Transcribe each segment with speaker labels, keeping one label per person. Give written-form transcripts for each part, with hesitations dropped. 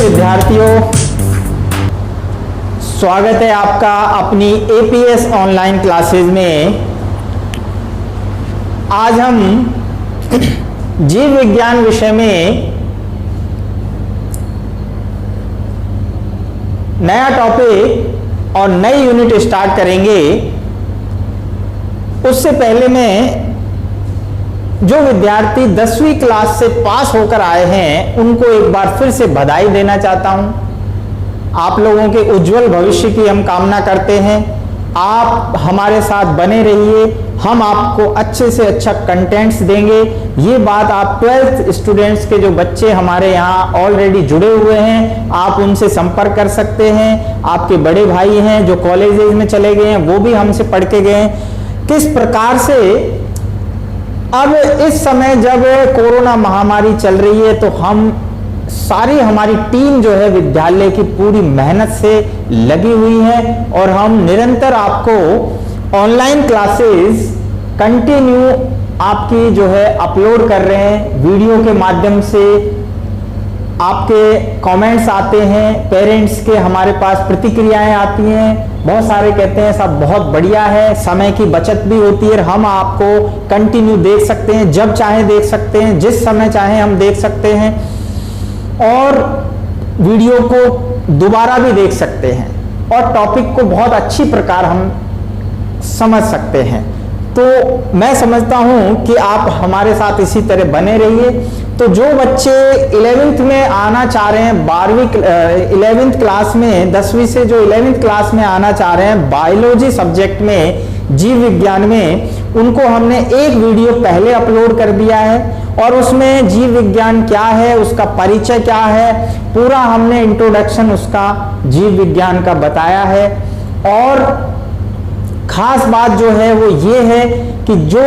Speaker 1: विद्यार्थियों, स्वागत है आपका अपनी एपीएस ऑनलाइन क्लासेज में। आज हम जीव विज्ञान विषय में नया टॉपिक और नई यूनिट स्टार्ट करेंगे। उससे पहले मैं जो विद्यार्थी 10वीं क्लास से पास होकर आए हैं उनको एक बार फिर से बधाई देना चाहता हूं। आप लोगों के उज्जवल भविष्य की हम कामना करते हैं। आप हमारे साथ बने रहिए, हम आपको अच्छे से अच्छा कंटेंट्स देंगे। ये बात आप 12th स्टूडेंट्स के जो बच्चे हमारे यहाँ ऑलरेडी जुड़े हुए हैं, आप उनसे संपर्क कर सकते हैं। आपके बड़े भाई हैं जो कॉलेजेस में चले गए हैं, वो भी हमसे पढ़ के गए हैं। किस प्रकार से अब इस समय जब कोरोना महामारी चल रही है तो हम सारी हमारी टीम जो है विद्यालय की पूरी मेहनत से लगी हुई है और हम निरंतर आपको ऑनलाइन क्लासेस कंटिन्यू आपकी जो है अपलोड कर रहे हैं। वीडियो के माध्यम से आपके कमेंट्स आते हैं, पेरेंट्स के हमारे पास प्रतिक्रियाएं आती हैं। बहुत सारे कहते हैं सब बहुत बढ़िया है, समय की बचत भी होती है। हम आपको कंटिन्यू देख सकते हैं, जब चाहे देख सकते हैं, जिस समय चाहे हम देख सकते हैं और वीडियो को दोबारा भी देख सकते हैं और टॉपिक को बहुत अच्छी प्रकार हम समझ सकते हैं। तो मैं समझता हूं कि आप हमारे साथ इसी तरह बने रहिए। तो जो बच्चे 11th में आना चाह रहे हैं, 11th क्लास में, 10वीं से जो 11th क्लास में आना चाह रहे हैं बायोलॉजी सब्जेक्ट में, जीव विज्ञान में, उनको हमने एक वीडियो पहले अपलोड कर दिया है और उसमें जीव विज्ञान क्या है, उसका परिचय क्या है, पूरा हमने इंट्रोडक्शन उसका जीव विज्ञान का बताया है। और खास बात जो है वो ये है कि जो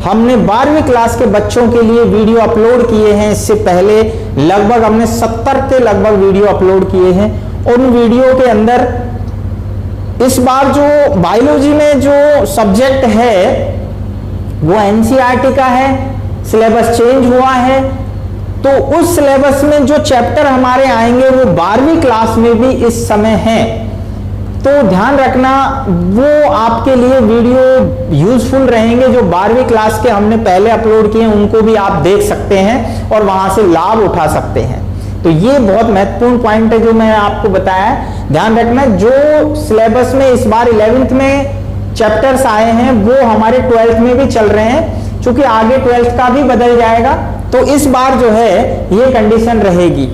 Speaker 1: हमने 12वीं क्लास के बच्चों के लिए वीडियो अपलोड किए हैं, इससे पहले लगभग हमने 70 के लगभग वीडियो अपलोड किए हैं। उन वीडियो के अंदर इस बार जो बायोलॉजी में जो सब्जेक्ट है वो एनसीईआरटी का है, सिलेबस चेंज हुआ है। तो उस सिलेबस में जो चैप्टर हमारे आएंगे वो 12वीं क्लास में भी इस समय है। तो ध्यान रखना, वो आपके लिए वीडियो यूजफुल रहेंगे। जो 12वीं क्लास के हमने पहले अपलोड किए उनको भी आप देख सकते हैं और वहां से लाभ उठा सकते हैं। तो ये बहुत महत्वपूर्ण पॉइंट है जो मैं आपको बताया। ध्यान रखना, जो सिलेबस में इस बार 11th में चैप्टर्स आए हैं वो हमारे 12th में भी चल रहे हैं। चूंकि आगे 12th का भी बदल जाएगा तो इस बार जो है ये कंडीशन रहेगी।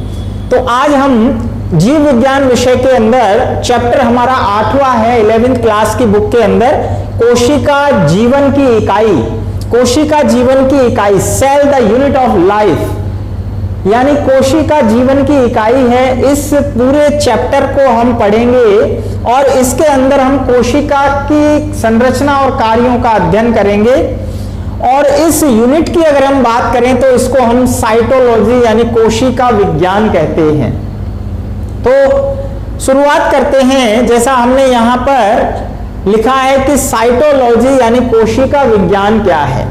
Speaker 1: तो आज हम जीव विज्ञान विषय के अंदर चैप्टर हमारा 8वां है 11th क्लास की बुक के अंदर, कोशिका जीवन की इकाई। कोशिका जीवन की इकाई, cell the unit of life, यानी कोशिका जीवन की इकाई है। इस पूरे चैप्टर को हम पढ़ेंगे और इसके अंदर हम कोशिका की संरचना और कार्यों का अध्ययन करेंगे। और इस यूनिट की अगर हम बात करें तो इसको हम साइटोलॉजी यानी कोशिका विज्ञान कहते हैं। तो शुरुआत करते हैं। जैसा हमने यहां पर लिखा है कि साइटोलॉजी यानी कोशिका विज्ञान क्या है,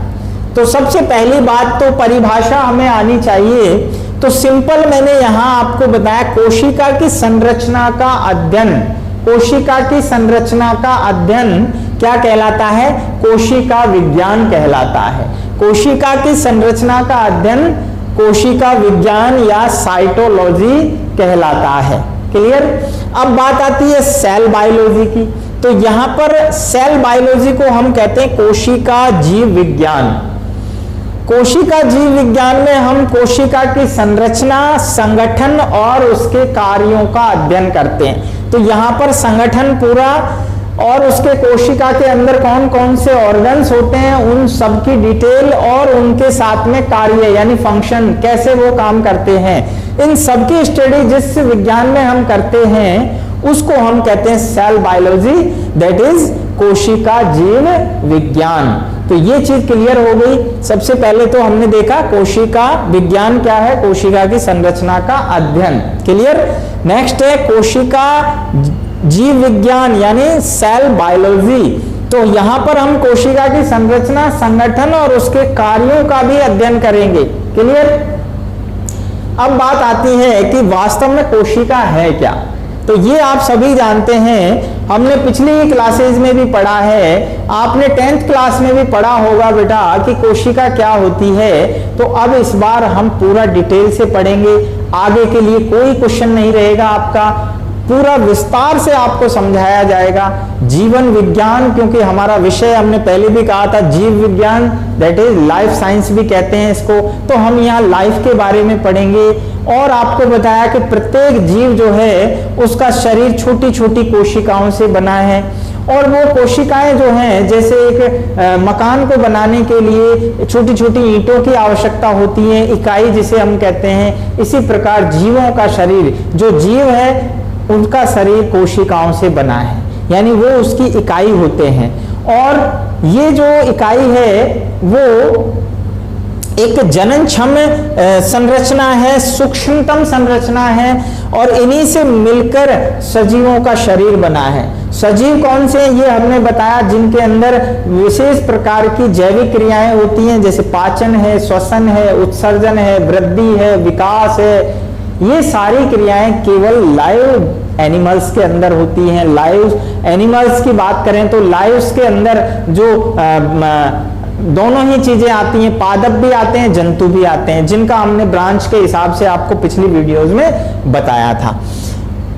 Speaker 1: तो सबसे पहली बात तो परिभाषा हमें आनी चाहिए। तो सिंपल मैंने यहां आपको बताया, कोशिका की संरचना का अध्ययन। कोशिका की संरचना का अध्ययन क्या कहलाता है? कोशिका विज्ञान कहलाता है। कोशिका की संरचना का अध्ययन कोशिका विज्ञान या साइटोलॉजी कहलाता है। क्लियर? अब बात आती है सेल बायोलॉजी की। तो यहां पर सेल बायोलॉजी को हम कहते हैं कोशिका जीव विज्ञान। कोशिका जीव विज्ञान में हम कोशिका की संरचना, संगठन और उसके कार्यों का अध्ययन करते हैं। तो यहां पर संगठन पूरा और उसके कोशिका के अंदर कौन कौन से ऑर्गन्स होते हैं उन सब की डिटेल और उनके साथ में कार्य यानी फंक्शन, कैसे वो काम करते हैं, इन सब की स्टडी जिस विज्ञान में हम करते हैं उसको हम कहते हैं सेल बायोलॉजी, दैट इज कोशिका जीव विज्ञान। तो ये चीज क्लियर हो गई। सबसे पहले तो हमने देखा कोशिका विज्ञान क्या है, कोशिका की संरचना का अध्ययन। क्लियर? नेक्स्ट है कोशिका जीव विज्ञान यानी सेल बायोलॉजी। तो यहां पर हम कोशिका की संरचना, संगठन और उसके कार्यों का भी अध्ययन करेंगे। क्लियर? अब बात आती है कि वास्तव में कोशिका है क्या। तो ये आप सभी जानते हैं, हमने पिछली क्लासेज में भी पढ़ा है, आपने 10th क्लास में भी पढ़ा होगा बेटा कि कोशिका क्या होती है। तो अब इस बार हम पूरा डिटेल से पढ़ेंगे, आगे के लिए कोई क्वेश्चन नहीं रहेगा आपका, पूरा विस्तार से आपको समझाया जाएगा। जीवन विज्ञान, क्योंकि हमारा विषय हमने पहले भी कहा था जीव विज्ञान, दैट इज लाइफ साइंस भी कहते हैं इसको। तो हम यहाँ लाइफ के बारे में पढ़ेंगे और आपको बताया कि प्रत्येक जीव जो है उसका शरीर छोटी छोटी कोशिकाओं से बना है, और वो कोशिकाएं जो हैं जैसे एक मकान को बनाने के लिए छोटी छोटी ईंटों की आवश्यकता होती है, इकाई जिसे हम कहते हैं, इसी प्रकार जीवों का शरीर, जो जीव है उनका शरीर कोशिकाओं से बना है, यानी वो उसकी इकाई होते हैं। और ये जो इकाई है वो एक जननक्षम संरचना है, सूक्ष्मतम संरचना है, और इन्हीं से मिलकर सजीवों का शरीर बना है। सजीव कौन से हैं ये हमने बताया, जिनके अंदर विशेष प्रकार की जैविक क्रियाएं होती हैं, जैसे पाचन है, श्वसन है, उत्सर्जन है, वृद्धि है, विकास है। ये सारी क्रियाएं केवल लाइव एनिमल्स के अंदर होती हैं। लाइव एनिमल्स की बात करें तो लाइव्स के अंदर जो दोनों ही चीजें आती हैं, पादप भी आते हैं, जंतु भी आते हैं, जिनका हमने ब्रांच के हिसाब से आपको पिछली वीडियोस में बताया था।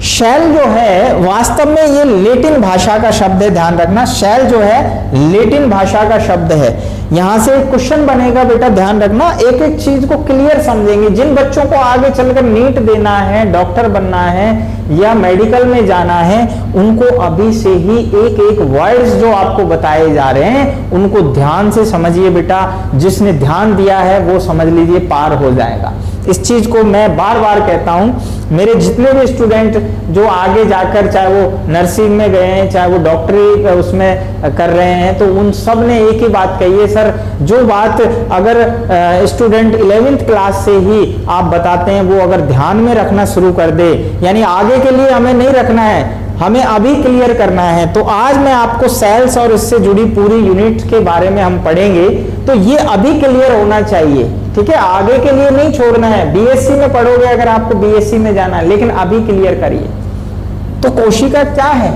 Speaker 1: शैल जो है वास्तव में ये लेटिन भाषा का शब्द है, ध्यान रखना, शैल जो है लेटिन भाषा का शब्द है। यहां से एक क्वेश्चन बनेगा बेटा, ध्यान रखना, एक एक चीज को क्लियर समझेंगे। जिन बच्चों को आगे चलकर नीट देना है, डॉक्टर बनना है या मेडिकल में जाना है, उनको अभी से ही एक एक वर्ड्स जो आपको बताए जा रहे हैं उनको ध्यान से समझिए बेटा। जिसने ध्यान दिया है वो समझ लीजिए पार हो जाएगा। इस चीज को मैं बार बार कहता हूं, मेरे जितने भी स्टूडेंट जो आगे जाकर चाहे वो नर्सिंग में गए हैं, चाहे वो डॉक्टरी उसमें कर रहे हैं, तो उन सब ने एक ही बात कही है, सर जो बात अगर स्टूडेंट 11th क्लास से ही आप बताते हैं वो अगर ध्यान में रखना शुरू कर दे, यानी आगे के लिए हमें नहीं रखना है, हमें अभी क्लियर करना है। तो आज मैं आपको सेल्स और इससे जुड़ी पूरी यूनिट के बारे में हम पढ़ेंगे, तो ये अभी क्लियर होना चाहिए, ठीक है, आगे के लिए नहीं छोड़ना है। बीएससी में पढ़ोगे अगर आपको बीएससी में जाना है, लेकिन अभी क्लियर करिए। तो कोशिका क्या है?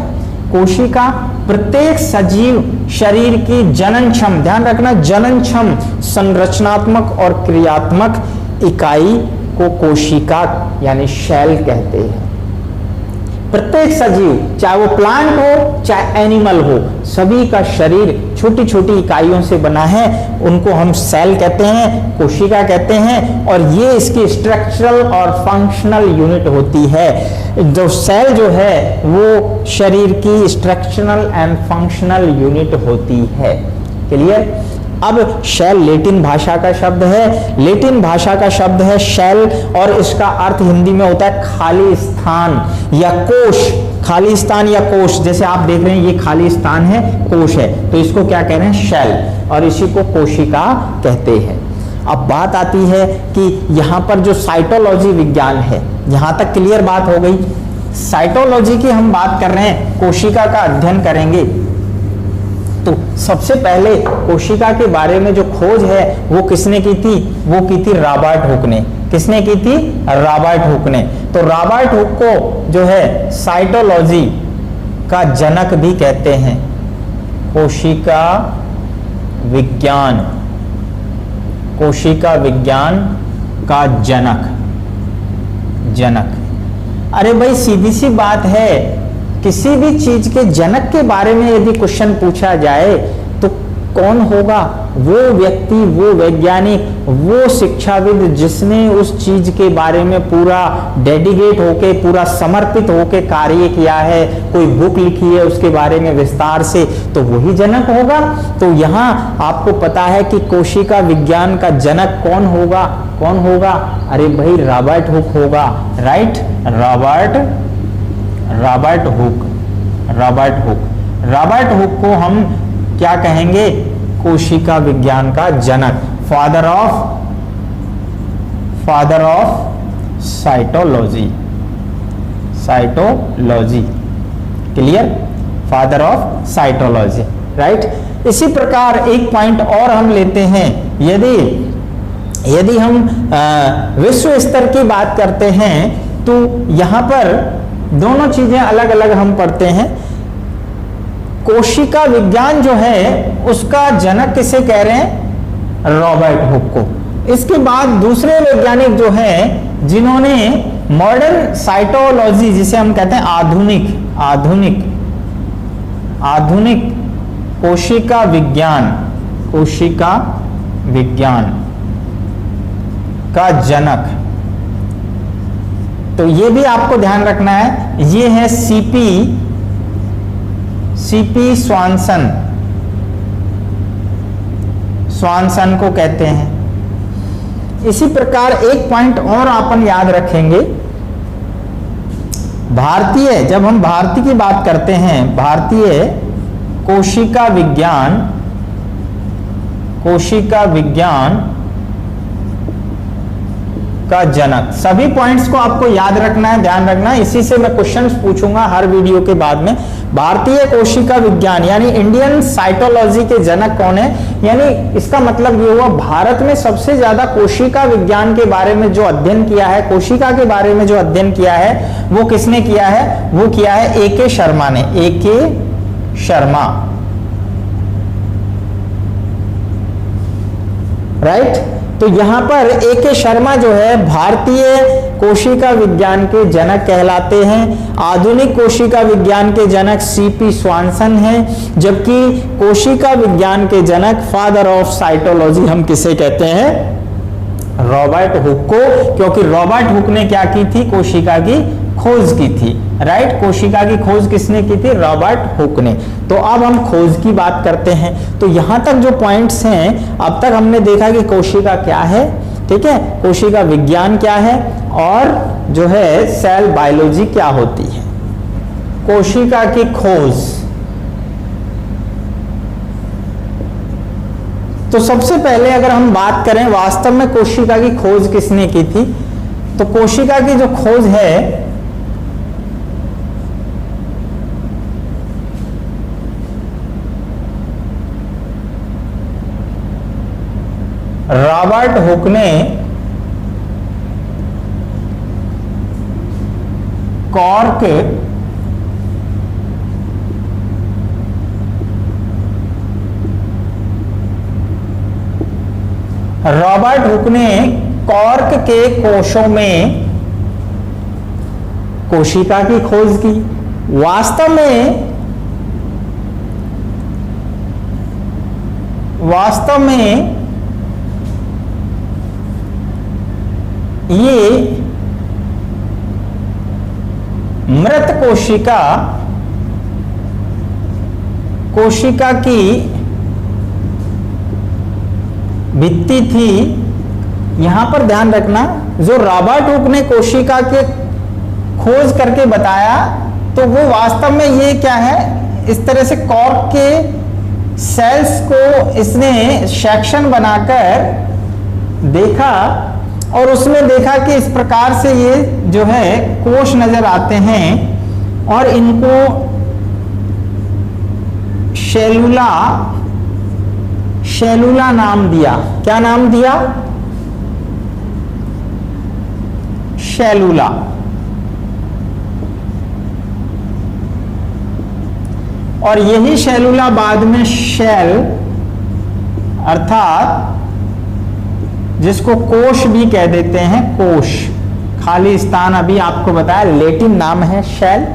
Speaker 1: कोशिका प्रत्येक सजीव शरीर की जननक्षम, ध्यान रखना, जननक्षम संरचनात्मक और क्रियात्मक इकाई को कोशिका यानी शैल कहते हैं। प्रत्येक सजीव, चाहे वो प्लांट हो चाहे एनिमल हो, सभी का शरीर छोटी छोटी इकाइयों से बना है, उनको हम सेल कहते हैं, कोशिका कहते हैं, और ये इसकी स्ट्रक्चरल और फंक्शनल यूनिट होती है। जो सेल जो है वो शरीर की स्ट्रक्चरल एंड फंक्शनल यूनिट होती है। क्लियर? अब शैल लेटिन भाषा का शब्द है, लेटिन भाषा का शब्द है शैल, और इसका अर्थ हिंदी में होता है खाली स्थान या कोश। खाली स्थान या कोश, जैसे आप देख रहे हैं ये खाली स्थान है, कोश है, तो इसको क्या कह रहे हैं? शैल, और इसी को कोशिका कहते हैं। अब बात आती है कि यहां पर जो साइटोलॉजी विज्ञान है, यहां तक क्लियर बात हो गई। साइटोलॉजी की हम बात कर रहे हैं, कोशिका का अध्ययन करेंगे। तो सबसे पहले कोशिका के बारे में जो खोज है वो किसने की थी? वो की थी रॉबर्ट हुक ने। किसने की थी? रॉबर्ट हुक ने। तो रॉबर्ट हुक को जो है साइटोलॉजी का जनक भी कहते हैं, कोशिका विज्ञान, कोशिका विज्ञान का जनक। अरे भाई सीधी सी बात है, किसी भी चीज के जनक के बारे में यदि क्वेश्चन पूछा जाए तो कौन होगा? वो व्यक्ति, वो वैज्ञानिक, वो शिक्षाविद जिसने उस चीज के बारे में पूरा डेडिकेट होके, पूरा समर्पित होके कार्य किया है, कोई बुक लिखी है उसके बारे में विस्तार से, तो वही जनक होगा। तो यहाँ आपको पता है कि कोशिका विज्ञान का जनक कौन होगा? कौन होगा? अरे भाई रॉबर्ट हुक होगा, राइट? रॉबर्ट हुक को हम क्या कहेंगे? कोशिका विज्ञान का जनक, father of cytology. Clear? Father of cytology, right? इसी प्रकार एक पॉइंट और हम लेते हैं, यदि यदि हम विश्व स्तर की बात करते हैं तो यहां पर दोनों चीजें अलग अलग हम पढ़ते हैं। कोशिका विज्ञान जो है उसका जनक किसे कह रहे हैं? रॉबर्ट हुक को। इसके बाद दूसरे वैज्ञानिक जो हैं जिन्होंने मॉडर्न साइटोलॉजी, जिसे हम कहते हैं आधुनिक कोशिका विज्ञान का जनक, तो ये भी आपको ध्यान रखना है, ये है सीपी स्वानसन को कहते हैं। इसी प्रकार एक पॉइंट और अपन याद रखेंगे, जब हम भारतीय की बात करते हैं, भारतीय कोशिका विज्ञान का जनक। सभी पॉइंट्स को आपको याद रखना है, ध्यान रखना है, इसी से मैं क्वेश्चंस पूछूंगा हर वीडियो के बाद में। भारतीय कोशिका विज्ञान यानी इंडियन साइटोलॉजी के जनक कौन है? यानी इसका मतलब ये हुआ, भारत में सबसे ज्यादा कोशिका विज्ञान के बारे में जो अध्ययन किया है, कोशिका के बारे में जो अध्ययन किया है, वो किसने किया है? वो किया है A.K. शर्मा ने। A.K. शर्मा, राइट। तो यहां पर A.K. शर्मा जो है भारतीय कोशिका विज्ञान के जनक कहलाते हैं। आधुनिक कोशिका विज्ञान के जनक C.P. स्वानसन हैं, जबकि कोशिका विज्ञान के जनक फादर ऑफ साइटोलॉजी हम किसे कहते हैं? रॉबर्ट हुक को, क्योंकि रॉबर्ट हुक ने क्या की थी? कोशिका की खोज की थी, राइट। कोशिका की खोज किसने की थी? रॉबर्ट हुक ने। तो अब हम खोज की बात करते हैं। तो यहां तक जो पॉइंट्स हैं, अब तक हमने देखा कि कोशिका क्या है, ठीक है, कोशिका विज्ञान क्या है, और जो है सेल बायोलॉजी क्या होती है। कोशिका की खोज, तो सबसे पहले अगर हम बात करें वास्तव में कोशिका की खोज किसने की थी, तो कोशिका की जो खोज है रॉबर्ट हुक ने कॉर्क के कोशों में कोशिका की खोज की। वास्तव में ये मृत कोशिका की भित्ति थी। यहां पर ध्यान रखना, जो रॉबर्ट हुक ने कोशिका के खोज करके बताया, तो वो वास्तव में ये क्या है, इस तरह से कॉर्क के सेल्स को इसने सेक्शन बनाकर देखा, और उसमें देखा कि इस प्रकार से ये जो है कोश नजर आते हैं, और इनको शेलुला नाम दिया। क्या नाम दिया? शेलुला। और यही शेलुला बाद में शेल, अर्थात जिसको कोश भी कह देते हैं, कोश, खाली स्थान अभी आपको बताया, लेटिन नाम है शेल।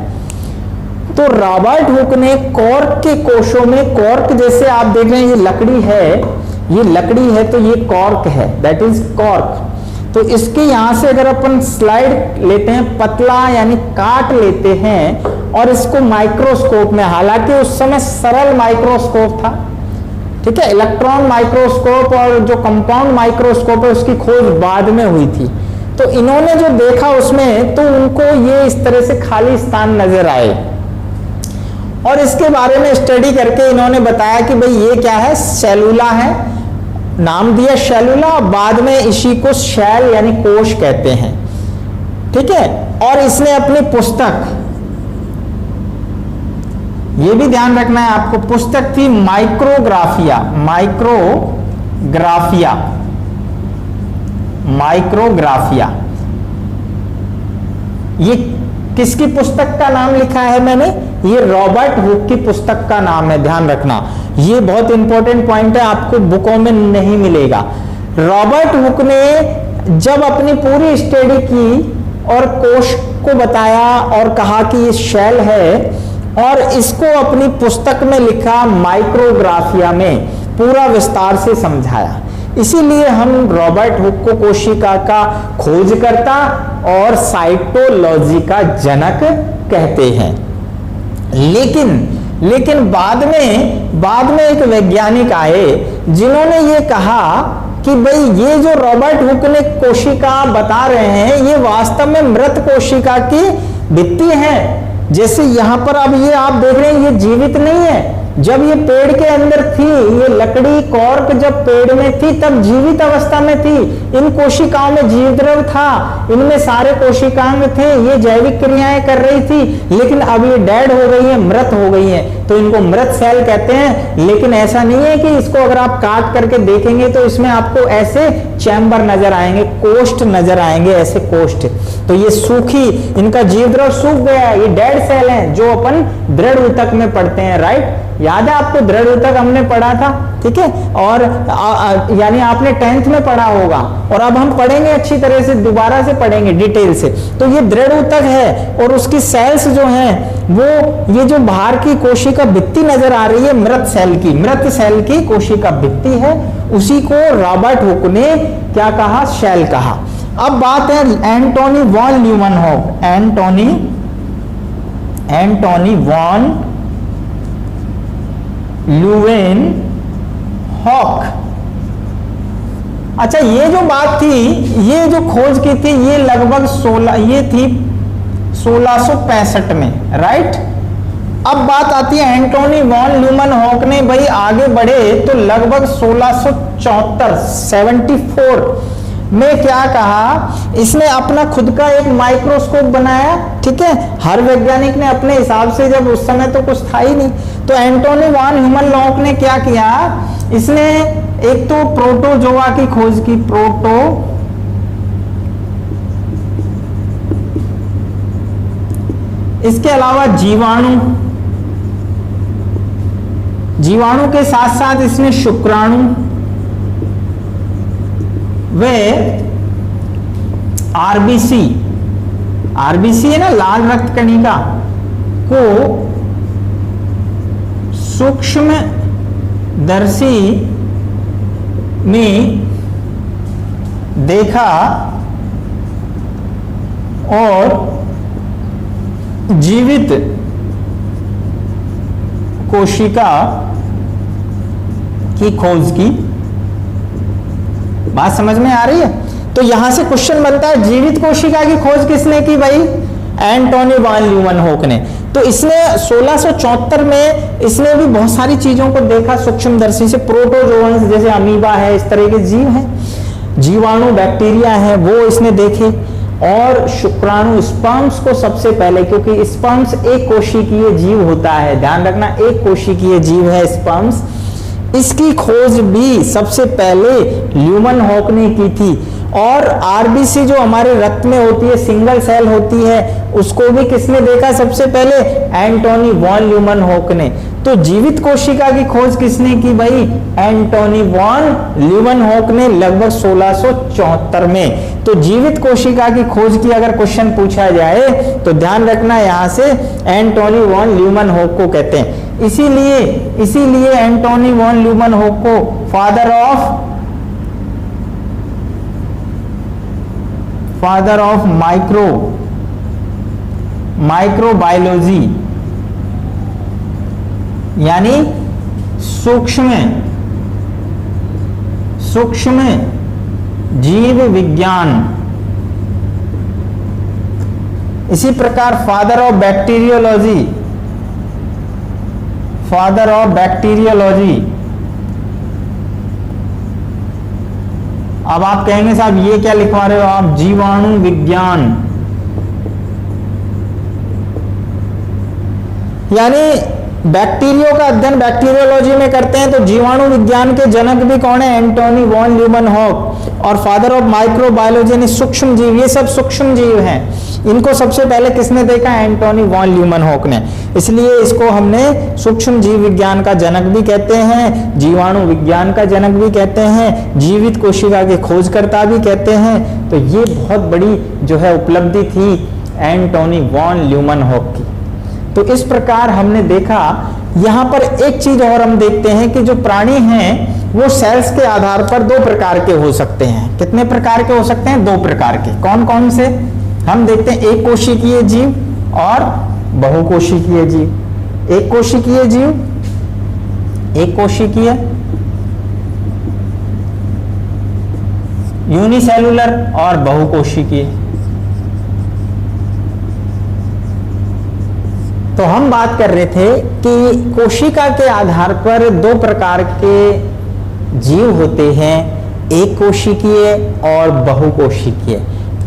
Speaker 1: तो रॉबर्ट हुक ने कॉर्क के कोशों में, कॉर्क जैसे आप देख रहे हैं ये लकड़ी है, तो ये कॉर्क है, दैट इज कॉर्क। तो इसके यहां से अगर अपन स्लाइड लेते हैं, पतला यानी काट लेते हैं, और इसको माइक्रोस्कोप में, हालांकि उस समय सरल माइक्रोस्कोप था, ठीक है, इलेक्ट्रॉन माइक्रोस्कोप और जो कंपाउंड माइक्रोस्कोप है उसकी खोज बाद में हुई थी। तो इन्होंने जो देखा उसमें, तो उनको ये इस तरह से खाली स्थान नजर आए, और इसके बारे में स्टडी करके इन्होंने बताया कि भाई ये क्या है, सेलुला है, नाम दिया शेलुला, बाद में इसी को शेल यानी कोश कहते हैं, ठीक है। और इसने अपनी पुस्तक, ये भी ध्यान रखना है आपको, पुस्तक थी माइक्रोग्राफिया, माइक्रोग्राफिया। ये किसकी पुस्तक का नाम लिखा है मैंने? ये रॉबर्ट हुक की पुस्तक का नाम है, ध्यान रखना। ये बहुत इंपॉर्टेंट पॉइंट है, आपको बुकों में नहीं मिलेगा। रॉबर्ट हुक ने जब अपनी पूरी स्टडी की और कोश को बताया और कहा कि ये शेल है, और इसको अपनी पुस्तक में लिखा माइक्रोग्राफिया में, पूरा विस्तार से समझाया। इसीलिए हम रॉबर्ट हुक को कोशिका का खोजकर्ता और साइटोलॉजी का जनक कहते हैं। लेकिन बाद में एक वैज्ञानिक आए जिन्होंने ये कहा कि भाई ये जो रॉबर्ट हुक ने कोशिका बता रहे हैं ये वास्तव में मृत कोशिका की भित्ति है। जैसे यहां पर अब ये आप देख रहे हैं, ये जीवित नहीं है। जब ये पेड़ के अंदर थी, ये लकड़ी कॉर्क जब पेड़ में थी तब जीवित अवस्था में थी। इन कोशिकाओं में जीव द्रव था, इनमें सारे कोशिकांग थे, ये जैविक क्रियाएं कर रही थी। लेकिन अब ये डेड हो गई है, मृत हो गई है, तो इनको मृत सेल कहते हैं। लेकिन ऐसा नहीं है कि इसको अगर आप काट करके देखेंगे तो इसमें आपको ऐसे चैम्बर नजर आएंगे, कोष्ठ नजर आएंगे, ऐसे कोष्ठ। तो ये सूखी, इनका जीव द्रव सूख गया, ये डेड सेल हैं जो अपन दृढ़ ऊतक में पढ़ते हैं। राइट, याद है आपको? दृढ़ ऊतक हमने पढ़ा था, ठीक है। और यानी आपने 10th में पढ़ा होगा, और अब हम पढ़ेंगे अच्छी तरह से, दोबारा से पढ़ेंगे डिटेल से। तो ये दृढ़ ऊतक है और उसकी सेल्स जो हैं वो, ये जो बाहर की कोशिका भित्ति नजर आ रही है मृत सेल की कोशिका भित्ति है, उसी को रॉबर्ट हुक ने क्या कहा? शेल कहा। अब बात है Antonie van Leeuwenhoek. Antonie van Leeuwenhoek. अच्छा, ये जो बात थी, ये जो खोज की थी, ये लगभग 1665 में। राइट, अब बात आती है एंटोनी वॉन ल्यूमेनहॉक ने भाई आगे बढ़े तो लगभग 1674 में क्या कहा? इसने अपना खुद का एक माइक्रोस्कोप बनाया, ठीक है। हर वैज्ञानिक ने अपने हिसाब से, जब उस समय तो कुछ था ही नहीं, तो एंटोनी वॉन ल्यूमेनहॉक ने क्या किया? इसने एक तो प्रोटोजोआ की खोज की, इसके अलावा जीवाणु के साथ साथ इसने शुक्राणु वे आरबीसी है ना, लाल रक्त कणिका को सूक्ष्मदर्शी में देखा और जीवित कोशिका की खोज की। बात समझ में आ रही है? तो यहां से क्वेश्चन बनता है, जीवित कोशिका की खोज किसने की भाई? एंटोनी वॉन ल्यूमेनहॉक ने। तो इसने 1674 में इसने भी बहुत सारी चीजों को देखा सूक्ष्मदर्शी से। प्रोटोजोअन्स जैसे अमीबा है, इस तरह के जीव हैं, जीवाणु बैक्टीरिया है, वो इसने देखे। और शुक्राणु स्पर्म्स को सबसे पहले, क्योंकि स्पर्म्स एक कोशिकीय जीव होता है, ध्यान रखना, एक कोशिकीय जीव है स्पर्म्स। इसकी खोज भी सबसे पहले ल्यूमेनहॉक ने की थी। और आरबीसी जो हमारे रक्त में होती है, सिंगल सेल होती है, उसको भी किसने देखा सबसे पहले? एंटोनी वॉन ल्यूमेनहॉक ने। तो जीवित कोशिका की खोज किसने की भाई? एंटोनी वॉन ल्यूमेनहॉक ने, लगभग 1674 में। तो जीवित कोशिका की खोज की अगर क्वेश्चन पूछा जाए तो ध्यान रखना, यहां से एंटोनी वॉन ल्यूमेनहॉक को कहते हैं। इसीलिए एंटोनी वॉन ल्यूमेनहॉक को फादर ऑफ माइक्रोबायोलॉजी, यानी सूक्ष्म जीव विज्ञान। इसी प्रकार फादर ऑफ बैक्टीरियोलॉजी। अब आप कहेंगे साहब ये क्या लिखवा रहे हो आप? जीवाणु विज्ञान, यानी बैक्टीरियो का अध्ययन बैक्टीरियोलॉजी में करते हैं। तो जीवाणु विज्ञान के जनक भी कौन है? Antonie van Leeuwenhoek. और फादर ऑफ माइक्रोबायोलॉजी यानी सूक्ष्म जीव, ये सब सूक्ष्म जीव हैं। इनको सबसे पहले किसने देखा? एंटोनी वॉन ल्यूमेनहॉक ने। इसलिए इसको हमने सूक्ष्म जीव विज्ञान का जनक भी कहते हैं, जीवाणु विज्ञान का जनक भी कहते हैं, जीवित कोशिका के खोजकर्ता भी कहते हैं। तो ये बहुत बड़ी जो है उपलब्धि थी एंटोनी वॉन ल्यूमेनहॉक की। तो इस प्रकार हमने देखा। यहां पर एक चीज और हम देखते हैं कि जो प्राणी हैं वो सेल्स के आधार पर दो प्रकार के हो सकते हैं। कितने प्रकार के हो सकते हैं? दो प्रकार के। कौन कौन से? हम देखते हैं एक कोशिकीय जीव और बहुकोशिकीय जीव। एक कोशिकीय जीव, एक कोशिकीय, यूनिसेलुलर और बहुकोशिकीय। तो हम बात कर रहे थे कि कोशिका के आधार पर दो प्रकार के जीव होते हैं, एक कोशिकीय और बहुकोशिकीय।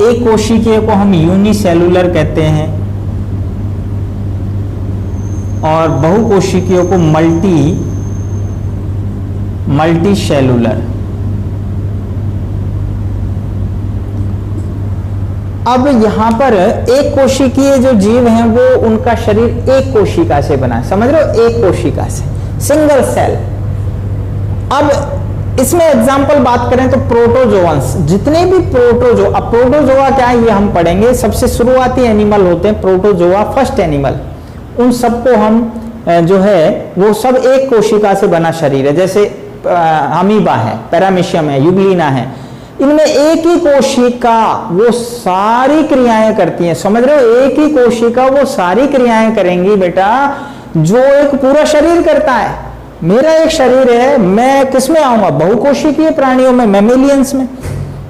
Speaker 1: एक कोशिकीय को हम यूनिसेलुलर कहते हैं और बहुकोशिकीय को मल्टीसेलुलर। अब यहां पर एक कोशिकीय जो जीव हैं वो उनका शरीर एक कोशिका से बना है, समझ रहे हो? एक कोशिका से, सिंगल सेल। अब इसमें एग्जांपल बात करें तो प्रोटोजोअन्स, जितने भी अब प्रोटोजोआ क्या है ये हम पढ़ेंगे। सबसे शुरुआती एनिमल होते हैं प्रोटोजोआ, फर्स्ट एनिमल। उन सबको हम जो है वो सब एक कोशिका से बना शरीर है। जैसे अमीबा है, पैरामीशियम है, यूग्लिना है, इनमें एक ही कोशिका वो सारी क्रियाएं करती हैं। समझ रहे हो? एक ही कोशिका वो सारी क्रियाएं करेंगी बेटा जो एक पूरा शरीर करता है। मेरा एक शरीर है, मैं किसमें आऊंगा? बहुकोशिकीय प्राणियों में, मैमेलियंस में।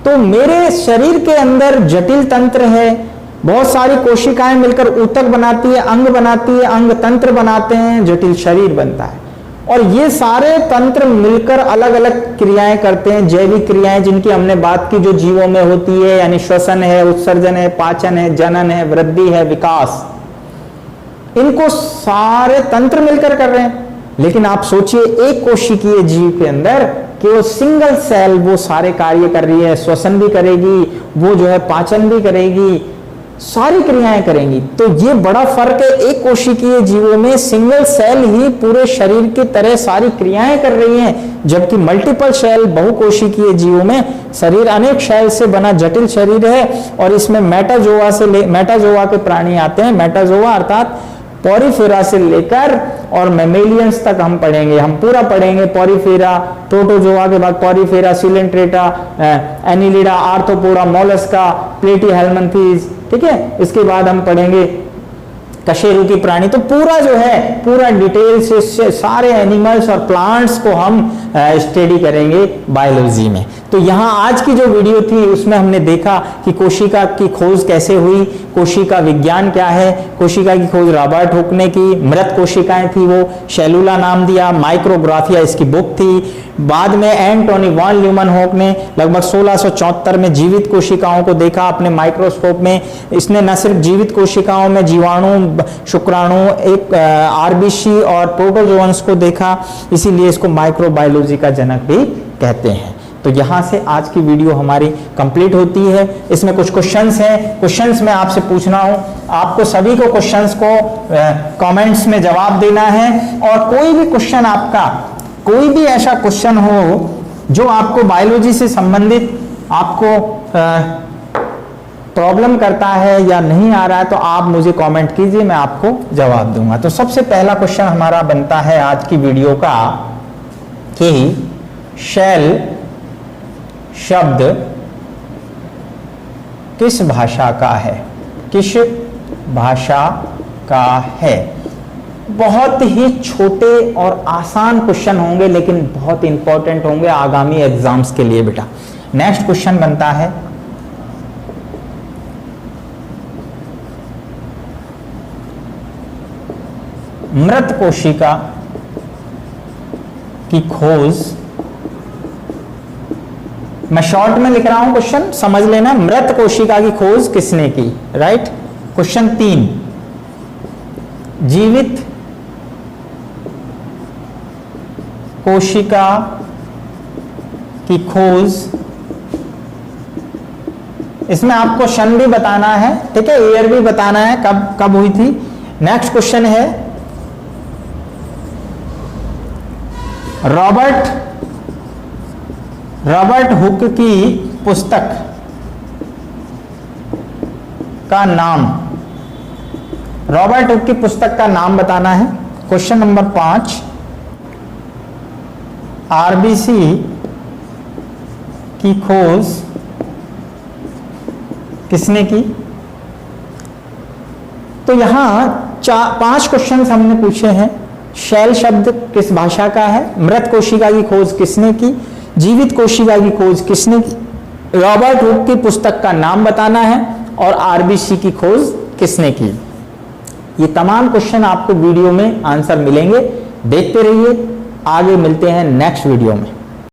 Speaker 1: तो मेरे शरीर के अंदर जटिल तंत्र है, बहुत सारी कोशिकाएं मिलकर ऊतक बनाती है, अंग बनाती है, अंग तंत्र बनाते हैं, जटिल शरीर बनता है। और ये सारे तंत्र मिलकर अलग अलग क्रियाएं करते हैं, जैविक क्रियाएं जिनकी हमने बात की, जो जीवों में होती है, यानी श्वसन है, उत्सर्जन है, पाचन है, जनन है, वृद्धि है, विकास। इनको सारे तंत्र मिलकर कर रहे हैं। लेकिन आप सोचिए एक कोशिकीय जीव के अंदर केवल सिंगल सेल वो सारे कार्य कर रही है, श्वसन भी करेगी, वो जो है पाचन भी करेगी, सारी क्रियाएं करेंगी। तो ये बड़ा फर्क है। एक कोशिकीय जीवों में सिंगल सेल ही पूरे शरीर की तरह सारी क्रियाएं कर रही हैं, जबकि मल्टीपल सेल बहुकोशिकीय जीवों में शरीर अनेक सेल से बना जटिल शरीर है। और इसमें मेटाजोआ के प्राणी आते हैं। मेटाजोआ अर्थात पॉरीफेरा से लेकर और मैमेलियंस तक हम पढ़ेंगे, हम पूरा पढ़ेंगे। पॉरीफेरा, प्रोटोजोआ के बाद Porifera, Coelenterata, Annelida, arthropoda, Mollusca, Platyhelminthes, ठीक है। इसके बाद हम पढ़ेंगे कशेरुकी प्राणी। तो पूरा जो है पूरा डिटेल से सारे एनिमल्स और प्लांट्स को हम स्टडी करेंगे बायोलॉजी में। तो यहाँ आज की जो वीडियो थी उसमें हमने देखा कि कोशिका की खोज कैसे हुई, कोशिका विज्ञान क्या है। कोशिका की खोज रॉबर्ट हुक ने की, मृत कोशिकाएं थी वो, सेलुला नाम दिया, माइक्रोग्राफिया इसकी बुक थी। बाद में एंटोनी वॉन ल्यूमेनहॉक ने लगभग 1674 में जीवित कोशिकाओं को देखा अपने माइक्रोस्कोप में। इसने न सिर्फ जीवित कोशिकाओं में जीवाणु, शुक्राणु, एक आरबीसी और प्रोटोजोअन्स को देखा, इसीलिए इसको माइक्रोबायोलॉजी का जनक भी कहते हैं। तो यहां से आज की वीडियो हमारी कंप्लीट होती है। इसमें कुछ क्वेश्चंस हैं, क्वेश्चंस में आपसे पूछना हूं, आपको सभी को क्वेश्चंस को कमेंट्स में जवाब देना है। और कोई भी क्वेश्चन आपका, कोई भी ऐसा क्वेश्चन हो जो आपको बायोलॉजी से संबंधित आपको प्रॉब्लम करता है या नहीं आ रहा है, तो आप मुझे कमेंट कीजिए, मैं आपको जवाब दूंगा। तो सबसे पहला क्वेश्चन हमारा बनता है आज की वीडियो का कि शेल शब्द किस भाषा का है? किस भाषा का है? बहुत ही छोटे और आसान क्वेश्चन होंगे लेकिन बहुत इंपॉर्टेंट होंगे आगामी एग्जाम्स के लिए बेटा। नेक्स्ट क्वेश्चन बनता है मृत कोशिका की खोज। मैं शॉर्ट में लिख रहा हूं क्वेश्चन, समझ लेना। मृत कोशिका की खोज किसने की? राइट। क्वेश्चन 3, जीवित कोशिका की खोज इसमें आपको सन भी बताना है, ठीक है, ईयर भी बताना है, कब कब हुई थी। नेक्स्ट क्वेश्चन है, रॉबर्ट हुक की पुस्तक का नाम, रॉबर्ट हुक की पुस्तक का नाम बताना है। क्वेश्चन नंबर 5, आरबीसी की खोज किसने की? तो यहां 5 क्वेश्चन हमने पूछे हैं। शैल शब्द किस भाषा का है? मृत कोशिका की खोज किसने की? जीवित कोशिका की खोज किसने की? रॉबर्ट हुक की पुस्तक का नाम बताना है और आरबीसी की खोज किसने की। ये तमाम क्वेश्चन आपको वीडियो में आंसर मिलेंगे, देखते रहिए। आगे मिलते हैं नेक्स्ट वीडियो में।